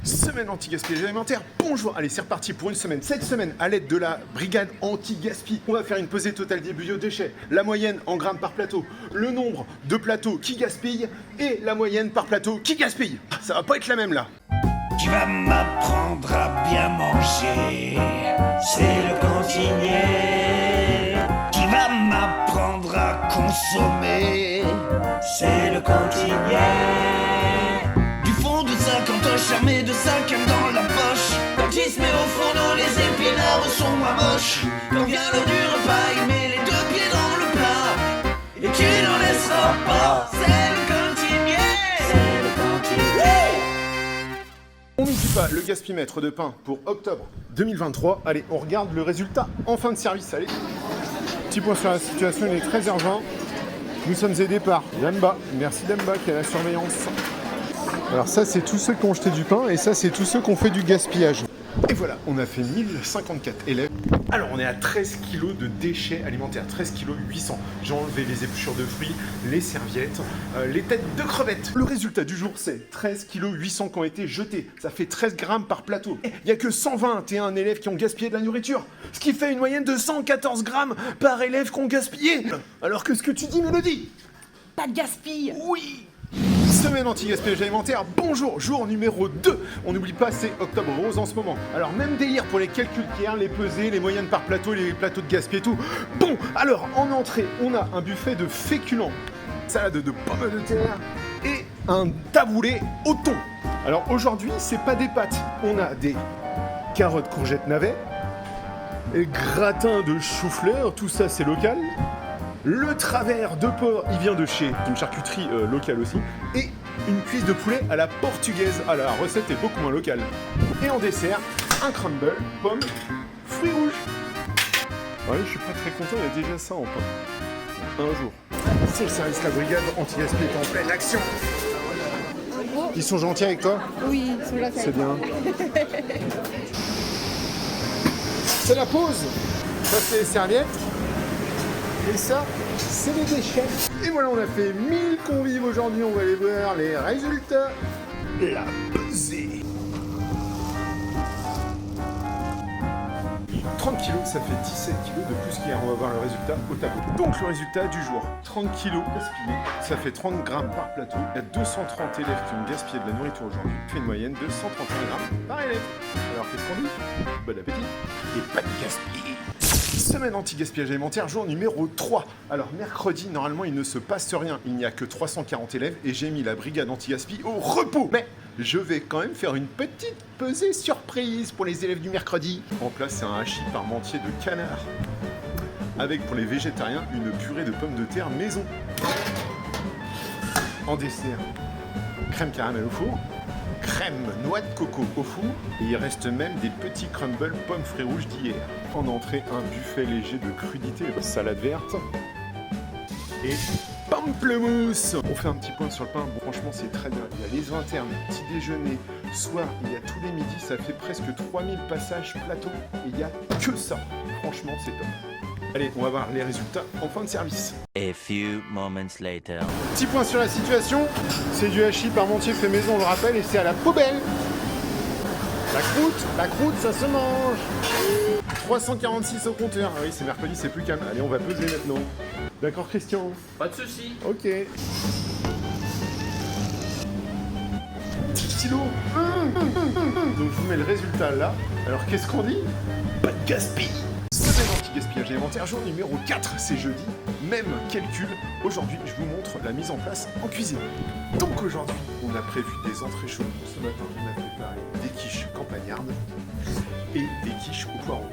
Semaine anti-gaspillage alimentaire, bonjour. Allez, c'est reparti pour une semaine. Cette semaine, à l'aide de la brigade anti-gaspi, on va faire une pesée totale des biodéchets, la moyenne en grammes par plateau, le nombre de plateaux qui gaspillent et la moyenne par plateau qui gaspille. Ça va pas être la même là. Tu vas m'apprendre à bien manger, c'est le cantinier. Qui va m'apprendre à consommer, c'est le cantinier. Du fond de sac charmé de sac dans la poche. Quand il se met au fourneau, les épinards sont moins moches. Quand vient l'heure du repas, il met les deux pieds dans le plat. Et tu n'en laisseras pas, c'est le cantinier. C'est le cantinier. On n'oublie pas le gaspimètre de pain pour octobre 2023. Allez, on regarde le résultat en fin de service. Allez. Petit point sur la situation, il est 13h20. Nous sommes aidés par Damba. Merci Damba qui est à la surveillance. Alors ça, c'est tous ceux qui ont jeté du pain et ça, c'est tous ceux qui ont fait du gaspillage. Et voilà, on a fait 1054 élèves. Alors, on est à 13 kg de déchets alimentaires, 13 kg 800. J'ai enlevé les épluchures de fruits, les serviettes, les têtes de crevettes. Le résultat du jour, c'est 13 kg 800 qui ont été jetés. Ça fait 13 grammes par plateau. Il n'y a que 121 élèves qui ont gaspillé de la nourriture, ce qui fait une moyenne de 114 grammes par élève qui ont gaspillé. Alors que ce que tu dis, Mélodie? Pas de gaspille. Oui. Semaine anti-gaspillage alimentaire, bonjour, jour numéro 2. On n'oublie pas, c'est octobre rose en ce moment. Alors même délire pour les calculs d'hier, les pesées, les moyennes par plateau, les plateaux de gaspillage et tout. Bon, alors en entrée, on a un buffet de féculents, salade de pommes de terre et un taboulé au thon. Alors aujourd'hui, c'est pas des pâtes, on a des carottes, courgettes, navets, et gratin de chou-fleur, tout ça c'est local. Le travers de porc, il vient de chez une charcuterie locale aussi. Et une cuisse de poulet à la portugaise. Ah, la recette est beaucoup moins locale. Et en dessert, un crumble, pommes, fruits rouges. Ouais, je suis pas très content, il y a déjà ça en pain. Un jour. C'est le service La Brigade anti-gaspillage est en pleine action. Ils sont gentils avec toi? Oui, ils sont là. C'est bien. C'est la pause. Ça, c'est les serviettes. Et ça, c'est les déchets. Et voilà, on a fait 1000 convives aujourd'hui. On va aller voir les résultats. La pesée. 30 kg, ça fait 17 kg de plus qu'hier. On va voir le résultat au tableau. Donc le résultat du jour, 30 kg gaspillés, ça fait 30 grammes par plateau. Il y a 230 élèves qui ont gaspillé de la nourriture aujourd'hui. Fait une moyenne de 131 grammes par élève. Alors qu'est-ce qu'on dit? Bon appétit. Et pas de gaspillage. Semaine anti-gaspillage alimentaire, jour numéro 3. Alors mercredi, normalement, il ne se passe rien. Il n'y a que 340 élèves et j'ai mis la brigade anti-gaspi au repos. Mais je vais quand même faire une petite pesée surprise pour les élèves du mercredi. En place, c'est un hachis parmentier de canard. Avec, pour les végétariens, une purée de pommes de terre maison. En dessert, crème caramel au four. Crème noix de coco au four et il reste même des petits crumbles pommes fruits rouges d'hier. En entrée, un buffet léger de crudités, salade verte et pamplemousse. On fait un petit point sur le pain, bon, franchement c'est très bien. Il y a les internes, petit déjeuner, soir, il y a tous les midis, ça fait presque 3000 passages plateau et il n'y a que ça. Franchement c'est top. Allez, on va voir les résultats en fin de service. A few moments later. Petit point sur la situation, c'est du hachis parmentier fait maison, on le rappelle, et c'est à la poubelle. La croûte, ça se mange. 346 au compteur. Ah oui, c'est mercredi, c'est plus calme. Allez, on va peser maintenant. D'accord, Christian? Pas de soucis. Ok. Petit stylo. Donc je vous mets le résultat là. Alors qu'est-ce qu'on dit? Pas de gaspille. Semaine anti-gaspillage alimentaire, jour numéro 4, c'est jeudi, même calcul. Aujourd'hui, je vous montre la mise en place en cuisine. Donc aujourd'hui, on a prévu des entrées chaudes. Ce matin, on a préparé des quiches campagnardes et des quiches au poireau.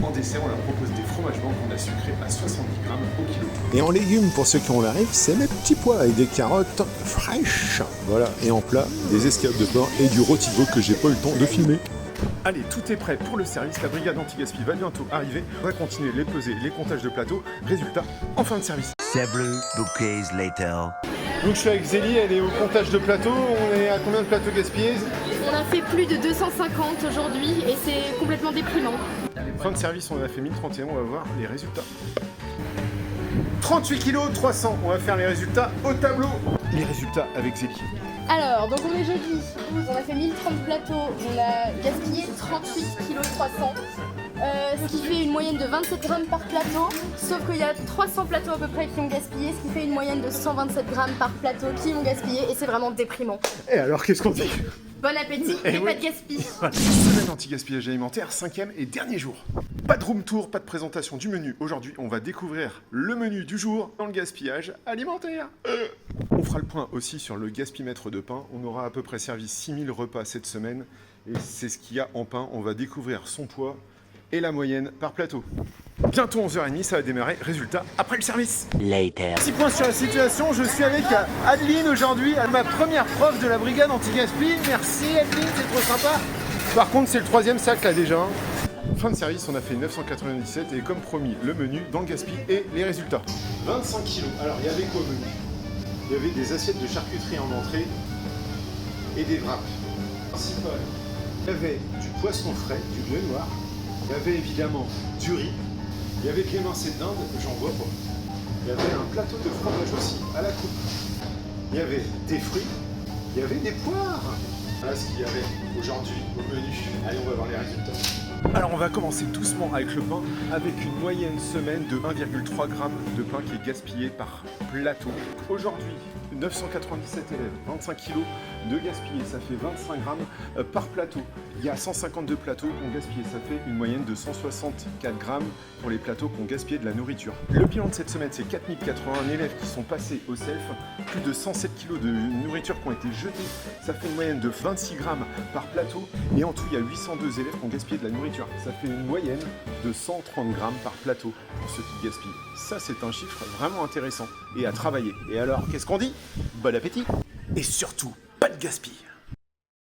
En dessert, on leur propose des fromages blancs qu'on a sucrés à 70 grammes au kilo. Et en légumes, pour ceux qui ont la rêve, c'est mes petits pois avec des carottes fraîches. Voilà, et en plat, des escalopes de porc et du rôti de veau que j'ai pas eu le temps de filmer. Allez, tout est prêt pour le service. La brigade anti-gaspi va bientôt arriver. On va continuer les pesées, les comptages de plateau. Résultat en fin de service. Several bouquets later. Donc je suis avec Zélie, elle est au comptage de plateau. On est à combien de plateaux gaspillés? On a fait plus de 250 aujourd'hui et c'est complètement déprimant. Fin de service, on en a fait 1031. On va voir les résultats. 38 kg 300. On va faire les résultats au tableau. Les résultats avec Zélie. Alors, donc on est jeudi 12, on a fait 1030 plateaux, on a gaspillé 38 kg 300, ce qui fait une moyenne de 27 grammes par plateau, sauf qu'il y a 300 plateaux à peu près qui ont gaspillé, ce qui fait une moyenne de 127 grammes par plateau qui ont gaspillé, et c'est vraiment déprimant. Et alors, qu'est-ce qu'on dit? Bon appétit et oui. pas de gaspille. Semaine anti-gaspillage alimentaire, 5e et dernier jour. Pas de room tour, pas de présentation du menu. Aujourd'hui, on va découvrir le menu du jour dans le gaspillage alimentaire. On fera le point aussi sur le gaspimètre de pain. On aura à peu près servi 6000 repas cette semaine. Et c'est ce qu'il y a en pain. On va découvrir son poids et la moyenne par plateau. Bientôt 11h30, ça va démarrer. Résultat, après le service. Later. Petit point sur la situation, je suis avec Adeline aujourd'hui, ma première prof de la brigade anti-gaspi. Merci Adeline, c'est trop sympa. Par contre, c'est le 3e sac là déjà. Fin de service, on a fait 997 et comme promis, le menu dans le gaspi et les résultats. 25 kilos. Alors, il y avait quoi au menu? Il y avait des assiettes de charcuterie en entrée et des wraps. Principal. Il y avait du poisson frais, du bleu noir. Il y avait évidemment du riz. Il y avait de l'émincé d'Inde, j'en vois pas. Il y avait un plateau de fromage aussi, à la coupe. Il y avait des fruits. Il y avait des poires. Voilà ce qu'il y avait aujourd'hui au menu. Allez, on va voir les résultats. Alors, on va commencer doucement avec le pain, avec une moyenne semaine de 1,3 g de pain qui est gaspillé par plateau. Aujourd'hui, 997 élèves, 25 kg de gaspillé, ça fait 25 grammes par plateau. Il y a 152 plateaux qu'on gaspillé, ça fait une moyenne de 164 grammes pour les plateaux qu'on gaspillé de la nourriture. Le bilan de cette semaine, c'est 4081 élèves qui sont passés au self, plus de 107 kg de nourriture qui ont été jetés, ça fait une moyenne de 26 grammes par plateau. Et en tout, il y a 802 élèves qui ont gaspillé de la nourriture, ça fait une moyenne de 130 grammes par plateau pour ceux qui gaspillent. Ça, c'est un chiffre vraiment intéressant et à travailler. Et alors, qu'est-ce qu'on dit? Bon appétit! Et surtout, pas de gaspille!